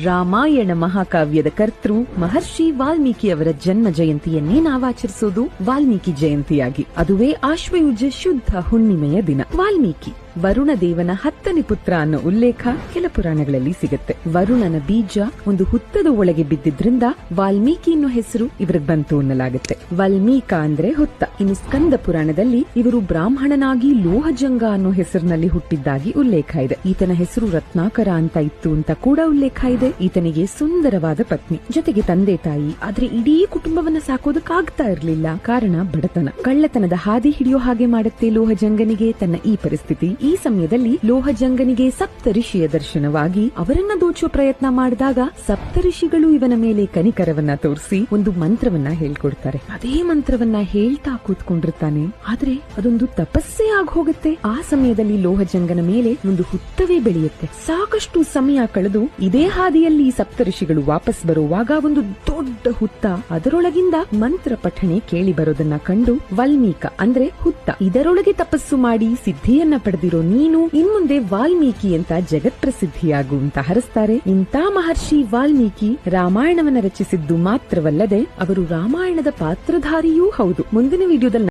ರಾಮಾಯಣ ಮಹಾಕಾವ್ಯದ ಕರ್ತೃ ಮಹರ್ಷಿ ವಾಲ್ಮೀಕಿಯವರ ಜನ್ಮ ಜಯಂತಿಯನ್ನೇ ನಾವಾಚರಿಸೋದು ವಾಲ್ಮೀಕಿ ಜಯಂತಿಯಾಗಿ. ಅದುವೇ ಆಶ್ವಯುಜ ಶುದ್ಧ ಹುಣ್ಣಿಮೆಯ ದಿನ. ವಾಲ್ಮೀಕಿ ವರುಣ ದೇವನ 10ನೇ ಪುತ್ರ ಅನ್ನೋ ಉಲ್ಲೇಖ ಕೆಲ ಪುರಾಣಗಳಲ್ಲಿ ಸಿಗುತ್ತೆ. ವರುಣನ ಬೀಜ ಒಂದು ಹುತ್ತದ ಒಳಗೆ ಬಿದ್ದಿದ್ರಿಂದ ವಾಲ್ಮೀಕಿ ಅನ್ನೋ ಹೆಸರು ಇವರಿಗೆ ಬಂತು ಅನ್ನಲಾಗುತ್ತೆ. ವಾಲ್ಮೀಕ ಅಂದ್ರೆ ಹುತ್ತ. ಇನ್ನು ಸ್ಕಂದ ಪುರಾಣದಲ್ಲಿ ಇವರು ಬ್ರಾಹ್ಮಣನಾಗಿ ಲೋಹಜಂಗ ಅನ್ನೋ ಹೆಸರಿನಲ್ಲಿ ಹುಟ್ಟಿದ್ದಾಗಿ ಉಲ್ಲೇಖ ಇದೆ. ಈತನ ಹೆಸರು ರತ್ನಾಕರ ಅಂತ ಇತ್ತು ಅಂತ ಕೂಡ ಉಲ್ಲೇಖ ಇದೆ. ಈತನಿಗೆ ಸುಂದರವಾದ ಪತ್ನಿ, ಜೊತೆಗೆ ತಂದೆ ತಾಯಿ. ಆದ್ರೆ ಇಡೀ ಕುಟುಂಬವನ್ನ ಸಾಕೋದಕ್ಕಾಗ್ತಾ ಇರಲಿಲ್ಲ. ಕಾರಣ ಬಡತನ. ಕಳ್ಳತನದ ಹಾದಿ ಹಿಡಿಯೋ ಹಾಗೆ ಮಾಡುತ್ತೆ ಲೋಹಜಂಗನಿಗೆ ತನ್ನ ಈ ಪರಿಸ್ಥಿತಿ. ಈ ಸಮಯದಲ್ಲಿ ಲೋಹಜಂಗನಿಗೆ ಸಪ್ತಋಷಿಯ ದರ್ಶನವಾಗಿ ಅವರನ್ನ ದೋಚುವ ಪ್ರಯತ್ನ ಮಾಡಿದಾಗ ಸಪ್ತಋಷಿಗಳು ಇವನ ಮೇಲೆ ಕನಿಕರವನ್ನ ತೋರಿಸಿ ಒಂದು ಮಂತ್ರವನ್ನ ಹೇಳ್ಕೊಡ್ತಾರೆ. ಅದೇ ಮಂತ್ರವನ್ನ ಹೇಳ್ತಾ ಕೂತ್ಕೊಂಡಿರ್ತಾನೆ. ಆದ್ರೆ ಅದೊಂದು ತಪಸ್ಸೇ ಆಗಿ ಹೋಗುತ್ತೆ. ಆ ಸಮಯದಲ್ಲಿ ಲೋಹಜಂಗನ ಮೇಲೆ ಒಂದು ಹುತ್ತವೇ ಬೆಳೆಯುತ್ತೆ. ಸಾಕಷ್ಟು ಸಮಯ ಕಳೆದು ಇದೇ ಹಾದಿಯಲ್ಲಿ ಸಪ್ತಋಷಿಗಳು ವಾಪಸ್ ಬರುವಾಗ ಒಂದು ದೊಡ್ಡ ಹುತ್ತ, ಅದರೊಳಗಿಂದ ಮಂತ್ರ ಪಠಣೆ ಕೇಳಿ ಬರೋದನ್ನ ಕಂಡು ವಾಲ್ಮೀಕ ಅಂದ್ರೆ ಹುತ್ತ, ಇದರೊಳಗೆ ತಪಸ್ಸು ಮಾಡಿ ಸಿದ್ಧಿಯನ್ನ ಪಡೆದಿರೋ ನೀನು ಇನ್ಮುಂದೆ ವಾಲ್ಮೀಕಿ ಅಂತ ಜಗತ್ಪ್ರಸಿದ್ಧಿಯಾಗು ಅಂತ ಹರಿಸ್ತಾರೆ. ಇಂಥ ಮಹರ್ಷಿ ವಾಲ್ಮೀಕಿ ರಾಮಾಯಣವನ್ನ ರಚಿಸಿದ್ದು ಮಾತ್ರವಲ್ಲದೆ ಅವರು ರಾಮಾಯಣದ ಪಾತ್ರಧಾರಿಯೂ ಹೌದು. ಮುಂದಿನ ವಿಡಿಯೋದಲ್ಲಿ